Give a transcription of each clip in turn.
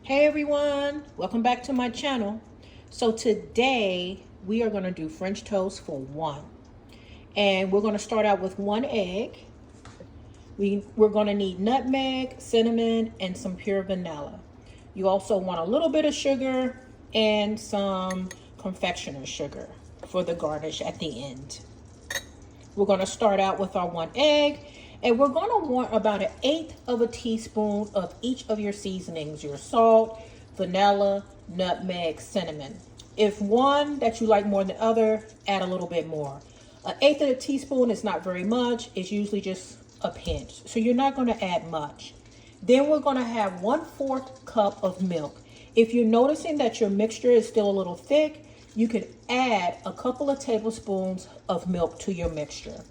Hey everyone, welcome back to my channel. So today we are going to do French toast for one. And we're going to start out with one egg. We're going to need nutmeg, cinnamon, and some pure vanilla. You also want a little bit of sugar and some confectioner sugar for the garnish at the end. We're going to start out with our one egg, and we're going to want about 1/8 of a teaspoon of each of your seasonings, your salt, vanilla, nutmeg, cinnamon. If one that you like more than other, add a little bit more. 1/8 of a teaspoon is not very much. It's usually just a pinch. So you're not going to add much. Then we're going to have 1/4 cup of milk. If you're noticing that your mixture is still a little thick, you could add a couple of tablespoons of milk to your mixture.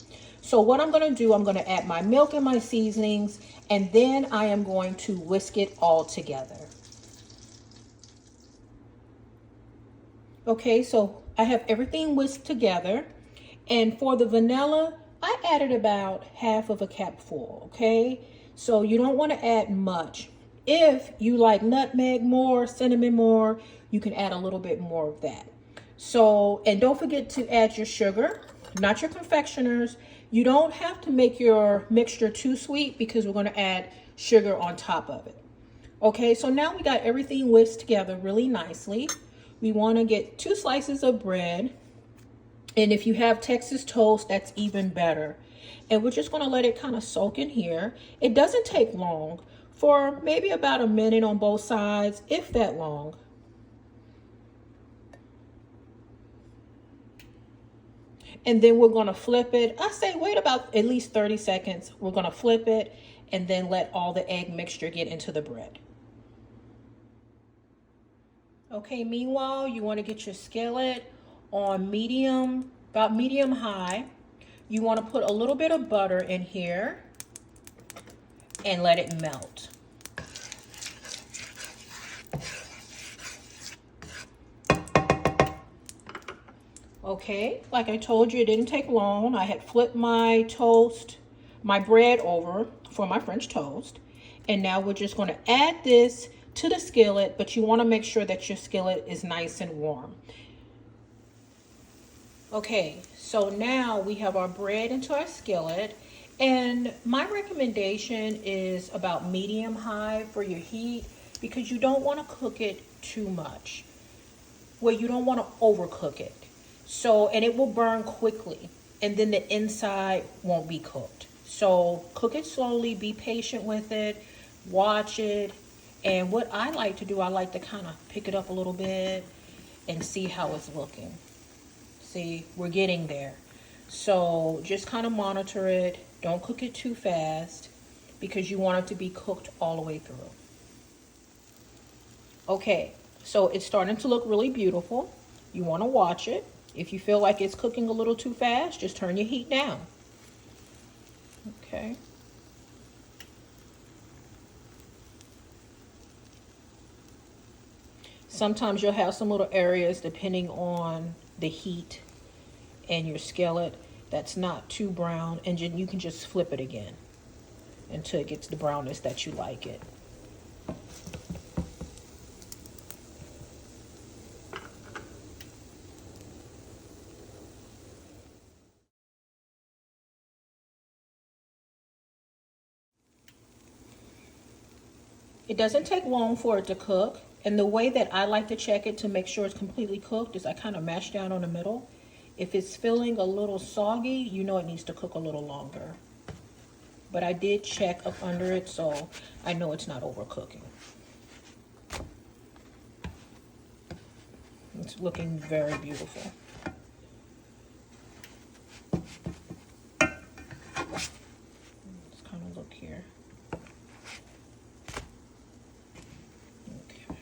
So what I'm going to do, I'm going to add my milk and my seasonings, and then I am going to whisk it all together. Okay, so I have everything whisked together. And for the vanilla, I added about 1/2 of a capful, okay? So you don't want to add much. If you like nutmeg more, cinnamon more, you can add a little bit more of that. So, and don't forget to add your sugar, not your confectioners. You don't have to make your mixture too sweet because we're going to add sugar on top of it. Okay, so now we got everything whisked together really nicely. We want to get 2 slices of bread. And if you have Texas toast, that's even better. And we're just going to let it kind of soak in here. It doesn't take long, for maybe about a minute on both sides, if that long. And then we're going to flip it. I say wait about at least 30 seconds. We're going to flip it and then let all the egg mixture get into the bread. Okay, meanwhile, you want to get your skillet on medium, about medium high. You want to put a little bit of butter in here and let it melt. Okay, like I told you, it didn't take long. I had flipped my toast, my bread over for my French toast. And now we're just going to add this to the skillet, but you want to make sure that your skillet is nice and warm. Okay, so now we have our bread into our skillet, and my recommendation is about medium high for your heat because you don't want to cook it too much. Well, you don't want to overcook it. So, and it will burn quickly, and then the inside won't be cooked. So cook it slowly, be patient with it, watch it. And what I like to do, I like to kind of pick it up a little bit and see how it's looking. See, we're getting there. So just kind of monitor it. Don't cook it too fast because you want it to be cooked all the way through. Okay, so it's starting to look really beautiful. You want to watch it. If you feel like it's cooking a little too fast, just turn your heat down. Okay. Sometimes you'll have some little areas depending on the heat and your skillet that's not too brown, and you can just flip it again until it gets the brownness that you like it. It doesn't take long for it to cook, and the way that I like to check it to make sure it's completely cooked is I kind of mash down on the middle. If it's feeling a little soggy, you know it needs to cook a little longer. But I did check up under it, so I know it's not overcooking. It's looking very beautiful. Let's kind of look here. Okay.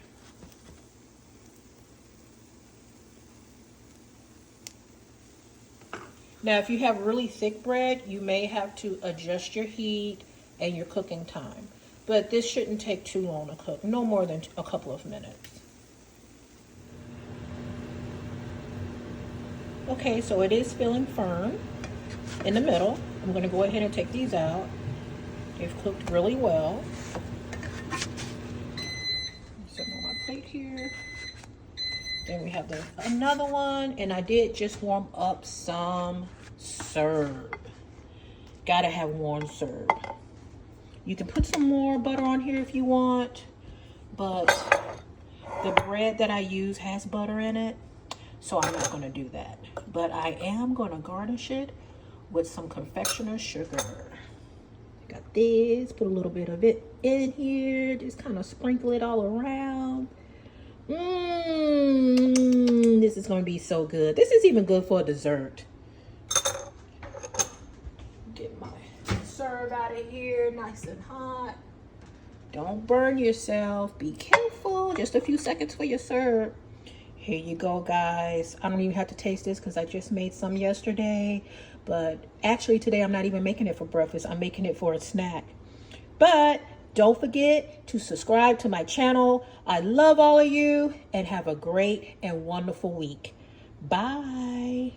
Now, if you have really thick bread, you may have to adjust your heat and your cooking time. But this shouldn't take too long to cook, no more than a couple of minutes. Okay, so it is feeling firm in the middle. I'm going to go ahead and take these out. They've cooked really well. Set Then we have another one, and I did just warm up some syrup. Gotta have warm syrup. You can put some more butter on here if you want, but the bread that I use has butter in it, so I'm not gonna do that. But I am gonna garnish it with some confectioner's sugar. Got this, put a little bit of it in here, just kind of sprinkle it all around. This is gonna be so good. This is even good for a dessert. Get my syrup out of here, nice and hot. Don't burn yourself, be careful. Just a few seconds for your syrup. Here you go, guys. I don't even have to taste this because I just made some yesterday. But actually today I'm not even making it for breakfast. I'm making it for a snack. But don't forget to subscribe to my channel. I love all of you and have a great and wonderful week. Bye.